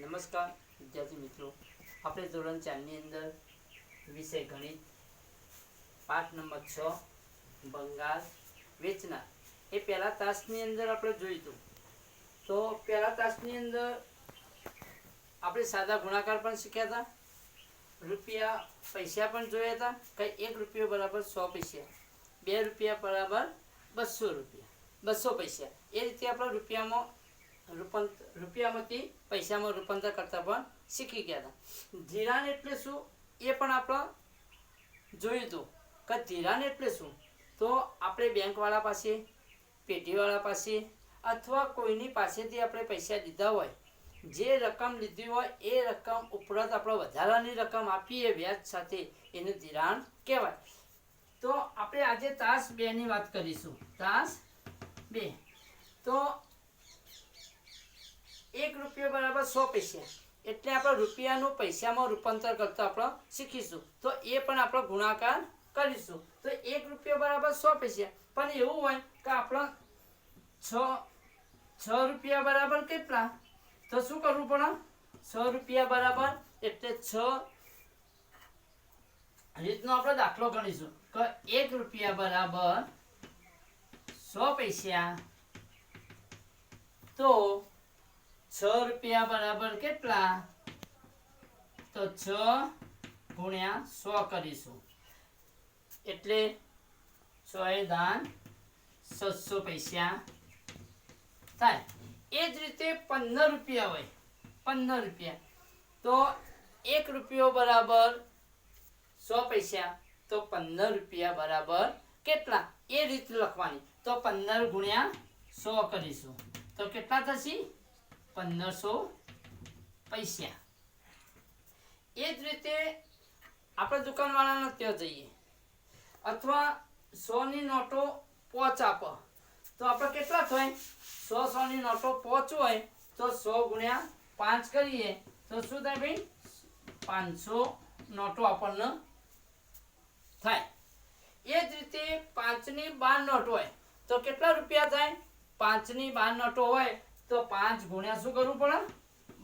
નમસ્કાર વિદ્યાર્થી મિત્રો, આપણે ધોરણ 4ની અંદર વિષય ગણિત પાઠ નંબર 6 ભંગાર વેચનાર એ પહેલા તાસની અંદર આપણે જોયું હતું. તો પહેલા તાસની અંદર આપણે સાદા ગુણાકાર પણ શીખ્યા હતા, રૂપિયા પૈસા પણ જોયા હતા કે 1 રૂપિયો બરાબર 100 પૈસા, 2 રૂપિયા બરાબર 200 રૂપિયા, 200 પૈસા. એ રીતે આપણે રૂપિયામાંથી પૈસામાં રૂપાંતર કરતા પણ શીખી ગયા હતા. ધિરાણ એટલે શું એ પણ આપણે જોયું હતું કે ધિરાણ એટલે શું. તો આપણે બેંકવાળા પાસે, પેઢીવાળા પાસે અથવા કોઈની પાસેથી આપણે પૈસા લીધા હોય, જે રકમ લીધી હોય એ રકમ ઉપરાંત આપણે વધારાની રકમ આપીએ વ્યાજ સાથે, એને ધિરાણ કહેવાય. તો આપણે આજે તાસ 2 ની વાત કરીશું. તાસ 2. તો 1 રૂપિયો બરાબર 100 પૈસા, એટલે આપણે રૂપિયાનું પૈસામાં રૂપાંતર કરતા આપણે શીખીશું. તો એ પણ આપણે ગુણાકાર કરીશું. તો 1 રૂપિયો બરાબર 100 પૈસા, પણ એવું હોય કે આપણે 6 રૂપિયા બરાબર કેટલા, તો શું કરવું પડે? 6 રૂપિયા બરાબર એટલે 6 રીતનો આપણે દાખલો ગણીશું કે 1 રૂપિયા બરાબર 100 પૈસા, તો 6 રૂપિયા બરાબર કેટલા, તો 6 ગુણ્યા 100 કરીશું, એટલે 6 દાન 700 પૈસા થાય. એ જ રીતે 15 રૂપિયા હોય, 15 રૂપિયા, તો 1 રૂપિયો બરાબર 100 પૈસા, તો 15 રૂપિયા બરાબર કેટલા, એ રીત લખવાની. તો 15 ગુણ્યા 100 કરીશું, તો કેટલા થશે? 1500 પૈસા. એ જ રીતે આપણે દુકાનવાળાને ત્યાં જઈએ અથવા 100 ની નોટો 5 આપો, તો આપણે કેટલા થાય? 100 ની નોટો 5 હોય તો 100 ગુણ્યા 5 કરીએ તો શું થાય ભાઈ? 500 નોટો આપણને થાય. એ જ રીતે 5 ની 12 નોટ હોય તો કેટલા રૂપિયા થાય? 5 ની 12 નોટો હોય તો 5 ગુણ્યા શું કરવું પડે?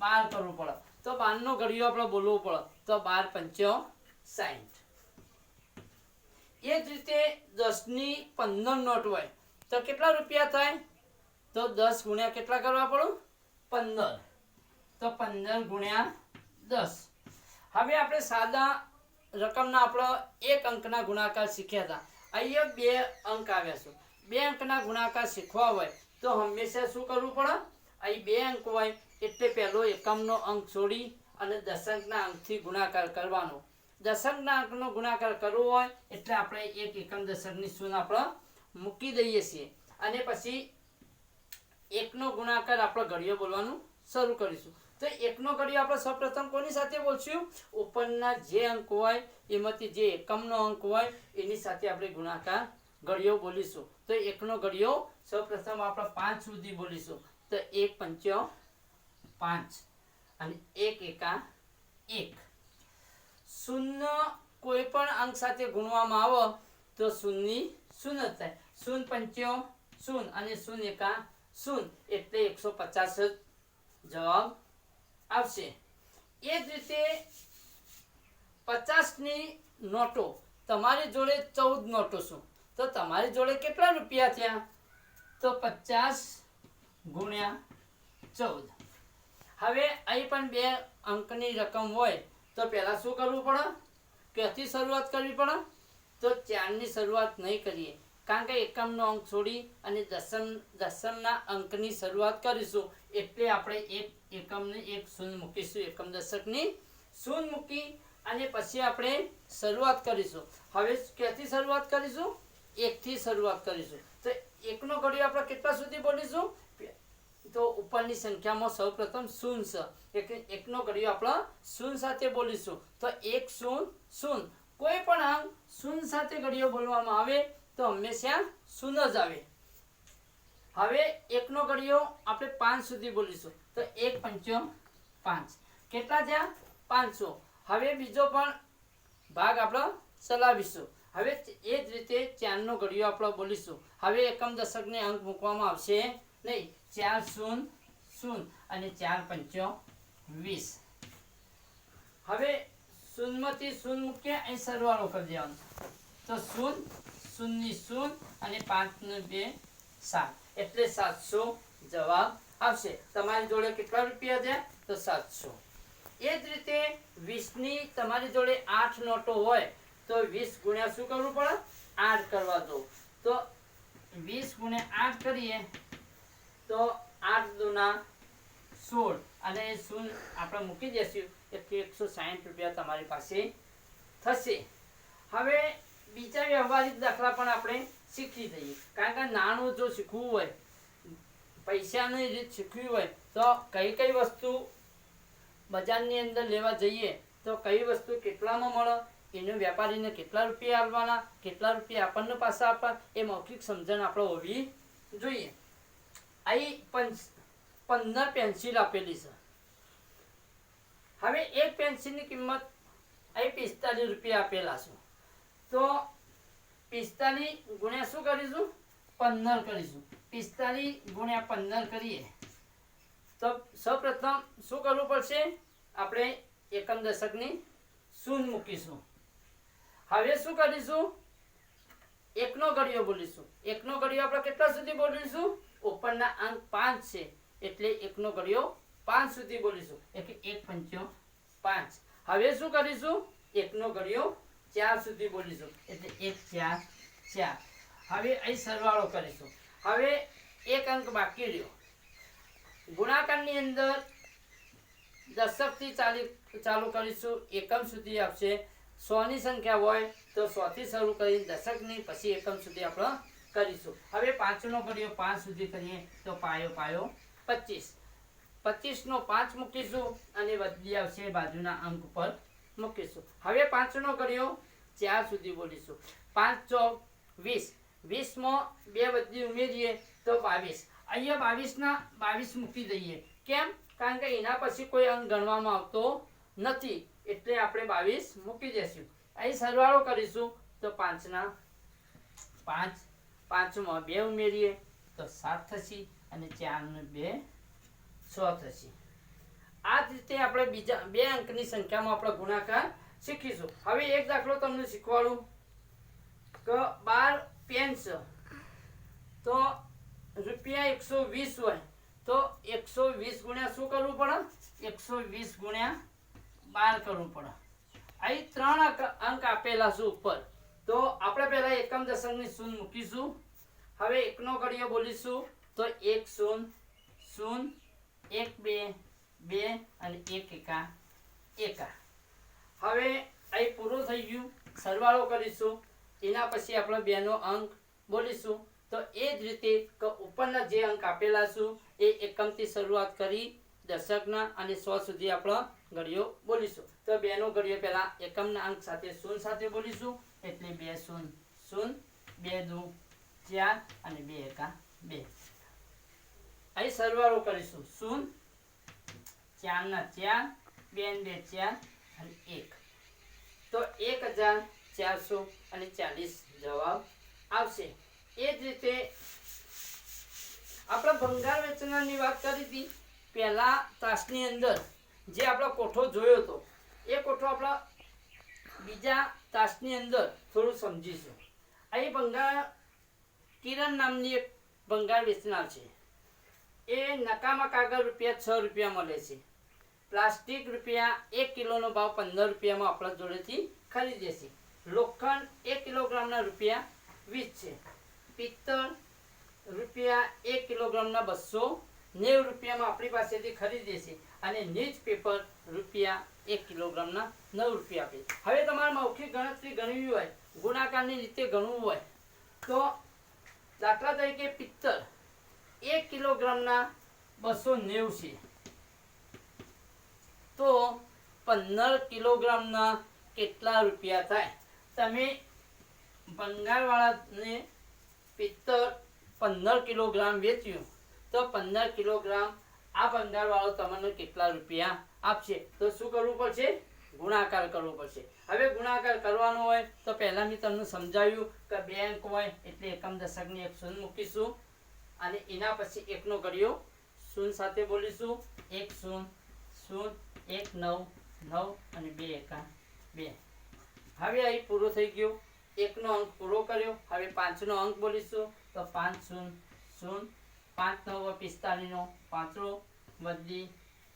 12 કરવું પડે. તો 12 નો ઘડિયો આપણે બોલવું પડે, તો 12 પંચો 60. એ જ રીતે 10 ની 15 નોટ હોય તો કેટલા રૂપિયા થાય? તો 10 ગુણ્યા કેટલા કરવા પડે? 15. તો 15 ગુણ્યા 10. હવે આપણે સાદા રકમના આપણે 1 અંકના ગુણાકાર શીખ્યા હતા. અહીંયા 2 અંક આવ્યા છે. 2 અંકના ગુણાકાર શીખવા હોય તો હંમેશા શું કરવું પડે? અહીં 2 અંક હોય એટલે પહેલો એકમનો અંક છોડી અને દશંકના અંકથી ગુણાકાર કરવાનો. દશંકના અંકનો ગુણાકાર કરવો હોય એટલે આપણે એક એકમ દશકની શૂન્ય આપણે મૂકી દઈએ છીએ અને પછી 1 નો ગુણાકાર આપણે ઘડિયો બોલવાનું શરૂ કરીશું. તો 1 નો ઘડિયો આપણે સૌપ્રથમ કોની સાથે બોલશું? ઉપરના જે અંક હોય એમાંથી જે એકમનો અંક હોય એની સાથે આપણે ગુણાકાર ઘડિયો બોલીશું. તો 1 નો ઘડિયો સૌપ્રથમ આપણે 5 સુધી બોલીશું. તો 1 પંચો 5 અને 1 એકા 1. શૂન્ય કોઈ પણ અંક સાથે ગુણવામાં આવે તો શૂન્ય શૂન્ય થાય. 0 પંચો 0 અને 0 એકા 0, એટલે 150 જવાબ આવશે. એ જ રીતે 50 ની નોટો, તમારી જોડે 14 નોટો છે તો તમારી જોડે કેટલા રૂપિયા થયા? તો 50 ગુણ્યા 14. હવે અહીં પણ 2 અંકની રકમ હોય તો પહેલા શું કરવું પડે? ક્યાંથી શરૂઆત કરવી પડે? તો 4 ની શરૂઆત નહીં કરીએ, કારણ કે એકમનો અંક છોડી અને દશમના અંકની શરૂઆત કરીશું, એટલે આપણે એક એકમને એક શૂન્ય મૂકીશું, એકમ દશકની શૂન્ય મૂકી અને પછી આપણે શરૂઆત કરીશું. હવે ક્યાંથી શરૂઆત કરીશું? 1 થી શરૂઆત કરીશું. તો 1 નો ઘડિયો આપણે કેટલા સુધી બોલીશું? તો ઉપરની સંખ્યામાં સૌપ્રથમ 0 છે, એટલે 1 નો ઘડિયો આપણે 0 સાથે બોલીશું. તો 1 0 0. કોઈ પણ અંક 0 સાથે ઘડિયો બોલવામાં આવે તો હંમેશા 0 જ આવે. હવે 1 નો ઘડિયો આપણે 5 સુધી બોલીશું. તો 1 પંચો 5. કેટલા થયા? 500. હવે બીજો પણ ભાગ આપણે ચલાવીશું. હવે એ જ રીતે 4 નો ઘડિયો આપણે બોલીશું. હવે એકમ દશકને અંક મૂકવામાં આવશે નહીં. 4 0 0 અને 4 પંચો 20. હવે શૂન્યમાંથી શૂન્ય મૂકીએ, અહીં સરવાળો કરી દેવાનો. તો શૂન્ય શૂન્ય અને 5 ને 2 7, એટલે 700 જવાબ આવશે. તમારી જોડે કેટલા રૂપિયા છે? તો 700. એ જ રીતે 20 ની તમારી જોડે 8 નોટો હોય તો 20 ગુણ્યા શું કરવું પડે? 8 કરવા દો. તો 20 ગુણ્યા 8 કરીએ તો 8 દુના 16 અને શૂન્ય આપણે મૂકી દઈશું એટલે 160 રૂપિયા તમારી પાસે થશે. હવે બીજા વ્યવહારિક દાખલા પણ આપણે શીખી જઈએ, કારણ કે નાનું જો શીખવું હોય, પૈસાની રીત શીખવી હોય તો કઈ વસ્તુ બજારની અંદર લેવા જઈએ તો કઈ વસ્તુ કેટલામાં મળે, એનો વેપારીને કેટલા રૂપિયા આપવાના, કેટલા રૂપિયા આપણને પાછા આપવા, એ મૌખિક સમજણ આપણે હોવી જોઈએ. અહીં 15 પેન્સિલ આપેલી છે. હવે એક પેન્સિલની કિંમત અહીં 45 રૂપિયા આપેલા છે. તો 45 ગુણ્યા શું કરીશું? 15 કરીશું. 45 ગુણ્યા 15 કરીએ તો સૌપ્રથમ શું કરવું પડશે? આપણે એકમ દશકની શૂન્ય મૂકીશું. હવે શું કરીશું? એકનો ઘડિયો બોલીશું. એકનો ઘડિયો આપણે કેટલા સુધી બોલીશું? ઉપરના અંક 5 છે એટલે એકનો ઘડિયો 5 સુધી બોલીશું, એટલે 1 પંચો 5. હવે શું કરીશું? એકનો ઘડિયો 4 સુધી બોલીશું, એટલે 1 4 4. હવે અહીં સરવાળો કરીશું. હવે એક અંક બાકી રહ્યો. ગુણાકારની અંદર દશકથી ચાલુ કરીશું, એકમ સુધી આવશે. 100 ની સંખ્યા હોય તો 100 થી શરૂ કરી દશકની પછી એકમ સુધી આપણે કરીશું. હવે 5 નો ઘડિયો 5 સુધી કરીએ તો પાયો 25. 25 નો 5 મૂકીશું અને વધી આવશે બાજુના અંક પર મૂકીશું. હવે 5 નો ઘડિયો 4 સુધી બોલીશું. 5 ચોક 20. 20 માં 2 વધી ઉમેરીએ તો 22. અહીંયા 22 ના 22 મૂકી દઈએ. કેમ? કારણ કે એના પછી કોઈ અંક ગણવામાં આવતો નથી, એટલે આપણે 22 મૂકી દઈશું. અહીં સરવાળો કરીશું તો 5 ના 5, 5 માં 2 ઉમેરીએ તો 7 થશે અને 4 ને 2 6 થશે. આ જ રીતે આપણે બીજા 2 અંકની સંખ્યામાં આપણે ગુણાકાર શીખીશું. હવે એક દાખલો તમને શીખવાડું કે 12 પેન છે તો રૂપિયા 120 હોય તો 120 ગુણ્યા શું કરવું પડે? 120 ગુણ્યા 12 કરવું પડે. અહીં 3 અંક આપેલા છે ઉપર, તો આપણે પહેલા એકમ દશકની શૂન્ય મૂકીશું. હવે એકનો ઘડિયો બોલીશું તો 1 0 0 1 2 2 અને 1 1 1. હવે અહીં પૂરું થઈ ગયું. સરવાળો કરીશું, એના પછી આપણે 2 નો અંક બોલીશું. તો એ જ રીતે ઉપરના જે અંક આપેલા છે એ એકમથી શરૂઆત કરી દશકના અને 100 સુધી આપણે ઘડિયો બોલીશું. તો 2 નો ઘડિયો પહેલા એકમના અંક સાથે 0 સાથે બોલીશું, એટલે 2 0 0, 2 2 4 અને 2 1 2. અહીં સરવાળો કરીશું. 0 4 ના 4, 2 2 4 અને 1. તો 1440 જવાબ આવશે. એ જ રીતે આપણે ભંગાર વેચનારની વાત કરી હતી. પહેલા તાસની અંદર જે આપણો કોઠો જોયો હતો એ કોઠો આપણા બીજા તાસની અંદર થોડું સમજીશું. અહીં ભંગાર કિરણ નામની એક ભંગાર વેચનાર છે. એ નકામા કાગળ રૂપિયા 6 રૂપિયા મળે છે. પ્લાસ્ટિક રૂપિયા 1 કિલોનો ભાવ 15 રૂપિયામાં આપણા જોડેથી ખરીદે છે. લોખંડ 1 કિલોગ્રામના રૂપિયા 20 છે. પિત્તળ રૂપિયા 1 કિલોગ્રામના 290 રૂપિયામાં આપણી પાસેથી ખરીદે છે. અને ન્યૂઝ પેપર રૂપિયા 1 કિલોગ્રામના 9 રૂપિયા આપે. હવે તમારે મૌખિક ગણતરી ગણવી હોય, ગુણાકારની રીતે ગણવું હોય તો દાખલા તરીકે પિત્તળ 1 કિલોગ્રામના 290 છે, તો 15 કિલોગ્રામના કેટલા રૂપિયા થાય? તમે ભંગારવાળાને પિત્તળ 15 કિલોગ્રામ વેચ્યું તો 15 કિલોગ્રામ આ ભંગારવાળો તમને કેટલા રૂપિયા આપશે? તો શું કરવું પડશે? ગુણાકાર કરવો પડશે. હવે ગુણાકાર કરવાનો હોય તો પહેલા મેં તમને સમજાવ્યું કે 2 અંક હોય એટલે એકમ દશકની 1 શૂન્ય મૂકીશું અને એના પછી એકનો ઘડિયો 0 સાથે બોલીશું. 1 0 શૂન્ય 1 9 9 અને 2 એકા 2. હવે અહીં પૂરું થઈ ગયું. 1 નો અંક પૂરો કર્યો. હવે 5 નો અંક બોલીશું તો 5 0 0 5 9 45 નો 5 વધી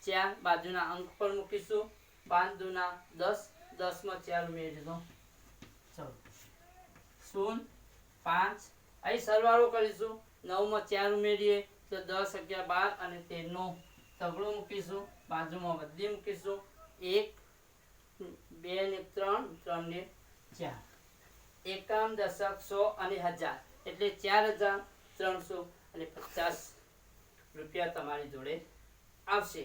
4 બાજુના અંક પર મૂકીશું. 5 દુના 10 10 માં 4 ઉમેરીશું. ચલો 0 5 અહીં સરવાળો કરીશું. 9 માં 4 ઉમેરીએ તો 10 11 12 અને 13 નો તગડો મૂકીશું. બાજુમાં વધી મૂકીશું. 1 2 ને 3 3 ને 4 એકમ દશક 100 અને 1000 એટલે 4350 રૂપિયા તમારી જોડે આવશે.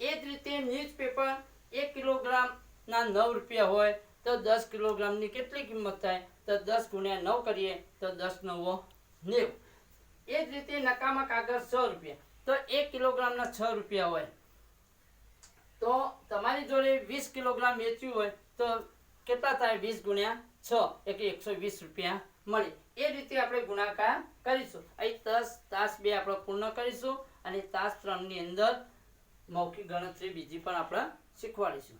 એ જ રીતે ન્યૂઝપેપર 1 કિલોગ્રામ ના 9 રૂપિયા હોય તો 10 કિલોગ્રામની કેટલી કિંમત થાય તો 10 ગુણ્યા 9 કરીએ તો 10 9 90. એ જ રીતે નકામા કાગળ 100 રૂપિયા તો 1 કિલોગ્રામના 6 રૂપિયા હોય તો તમારી જોડે 20 કિલોગ્રામ વેચ્યું હોય તો કેટલા થાય 20 ગુણ્યા 6 એટલે 120 રૂપિયા મળે. એ રીતે આપણે ગુણાકાર કરીશું. અહીં તાસ 2 આપણે પૂર્ણ કરીશું અને તાસ 3 ની અંદર મૌખિક ગણતરી બીજી પણ આપણે શીખવાડીશું.